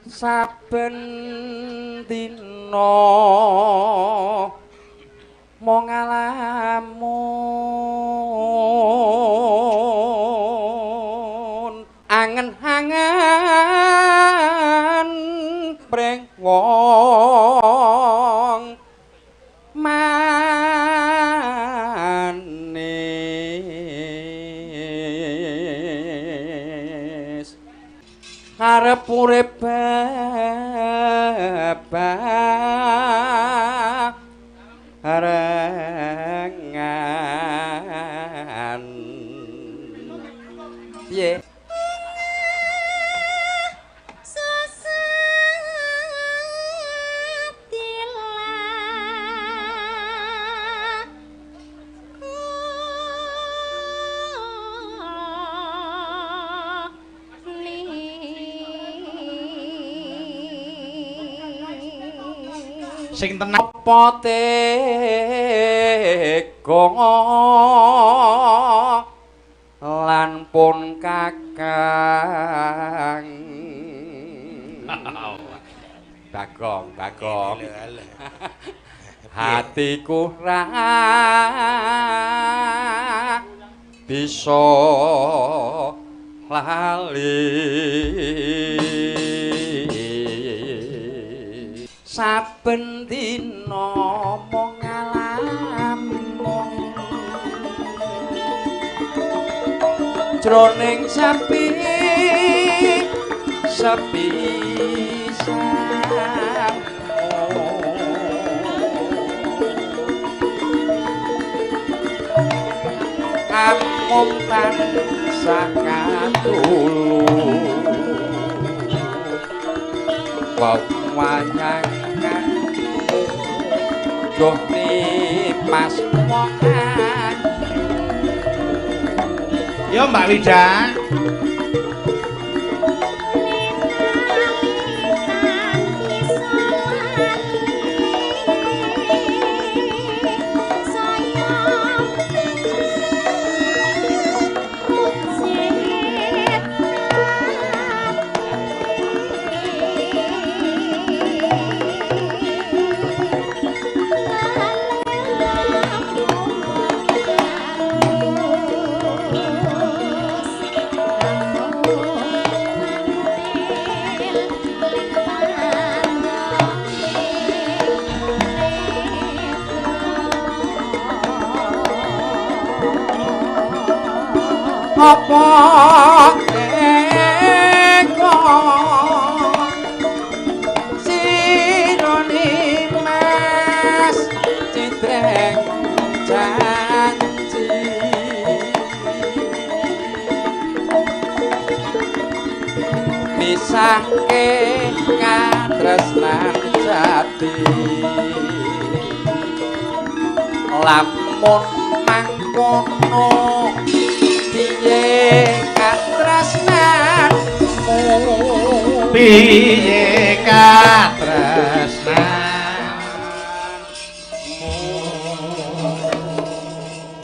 saben dina mong ngalamun angen-angen preng wong manis arep urip barengan piye sing tenang apa tega lan pun kakang bagong hatiku ra bisa lali saben dina mong ngalamun jroning sepi amung tansah katulung wayang Joh pas wong ayu. Yo Mbak Wida. Apa eko sirone mas citreng janji misahke katresnan jati lamun mangkono piye katresnanmu piye katresnanmu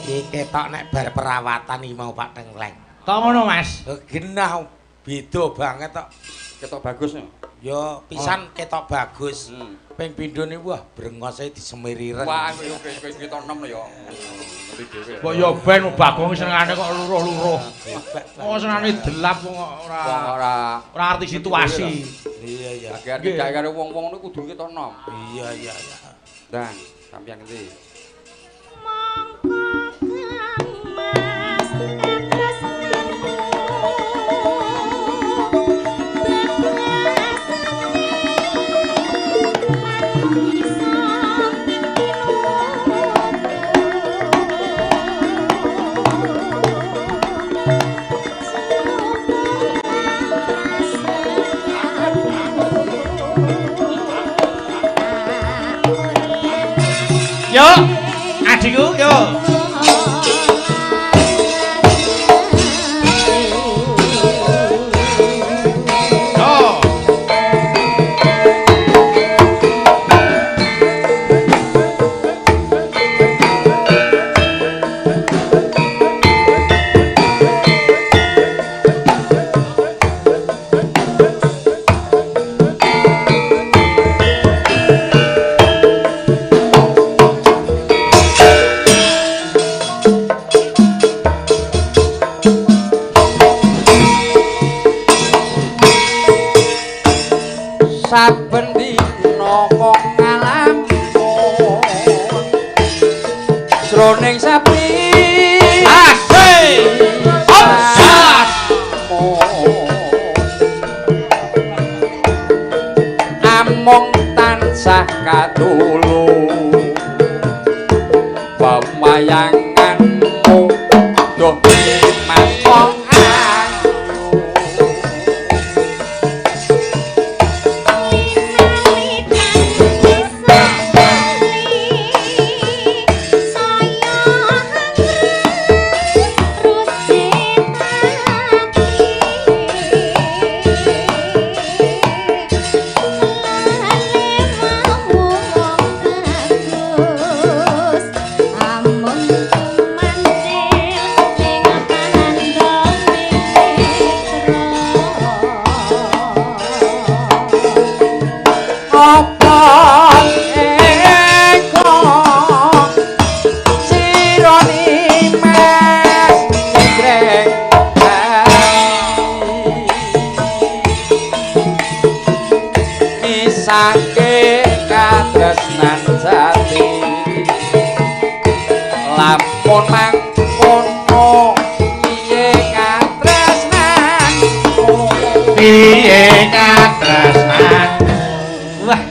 iki ketok nek bar perawatan iki mau Pak Tengleng kok ngono Mas genah beda banget tok ketok bagus ya pisan ketok bagus ping pindho niku wah brengose disemiri ireng wah wis kita enom ya kok ya ben Bagong senengane kok luruh-luruh. Oh senengane delap kok ora arti situasi. Iya ya. Agar gak karo wong-wong niku kudu kita enom. Iya iya ya. Ndang, sampeyan ngendi? Yo, adikku, yo. saben dina wong ngalamun jroning sapi among tansah katulung pemayanganmu doh mas wong saking katresnan jati lampun mangkono piye katresnan wah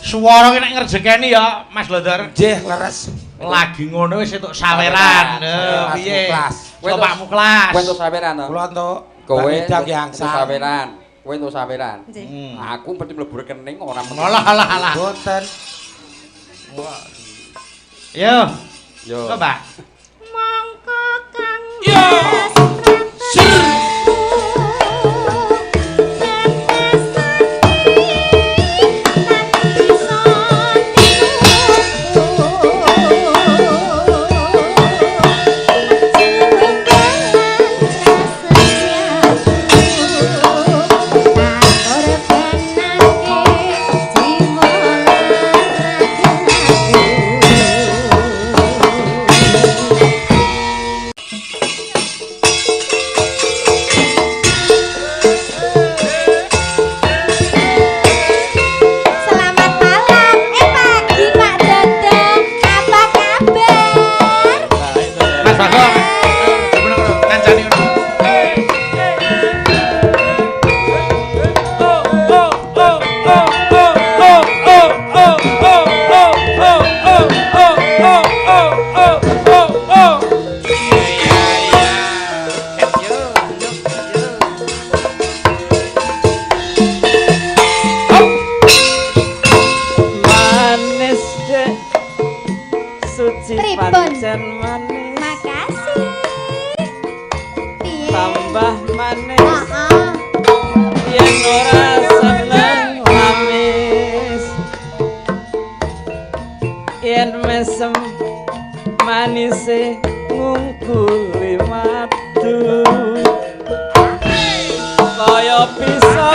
swara ki nek ngrejekeni ya Mas Londor nggih leres lagi ngono wis entuk saweran piye kowe pakmu kelas kowe entuk saweran to kula entuk kowe entuk saweran kowe entuk saweran aku mesti mlebu rekening ora alah mboten yo yo Mbak mongko kang yo tambah manis yen ora seneng lamis yen mesem manise ngungkuli madu kaya bisa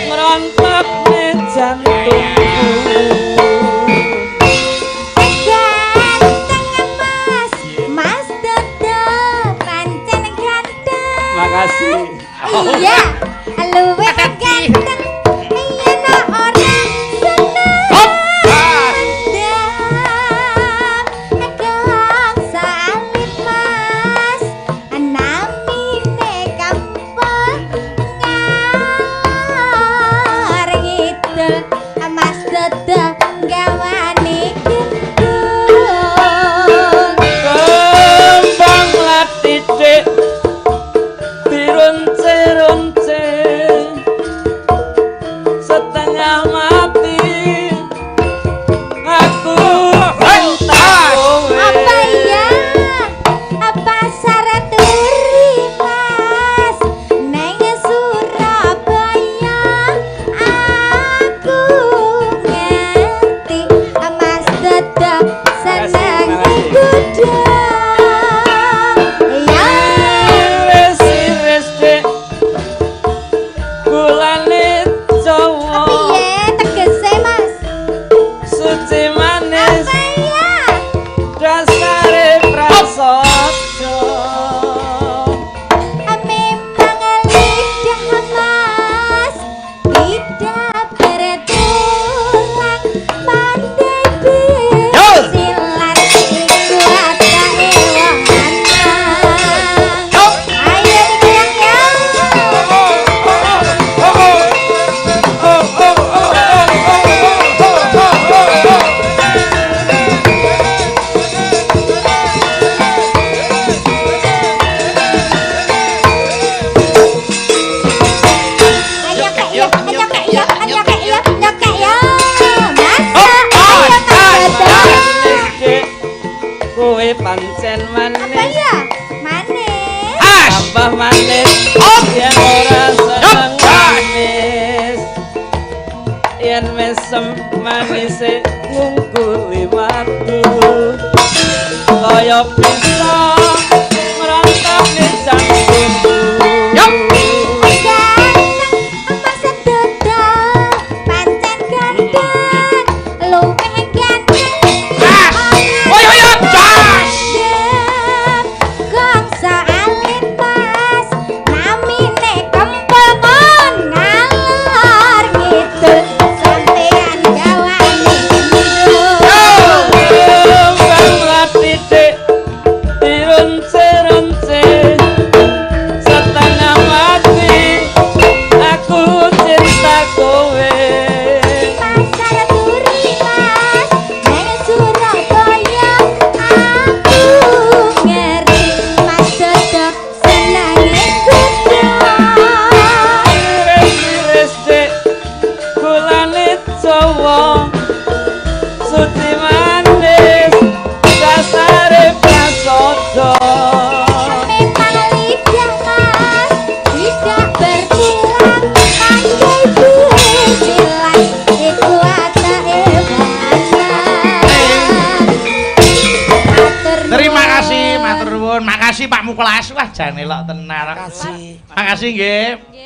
ngrontakne jantungku iya, luwih ganteng yen ora seneng kang salit mas namine kampung ngar ngidul mas dada gawane gendul kembang latitik ronce setengah mati aku apa ya apa syarat mas neng Surabaya aku yen mesem manise ngungkuli watu kaya bisa ngrantokne jantungku Makasih Pak Muklas, wah jan elok tenan. Makasih. Makasih nggih.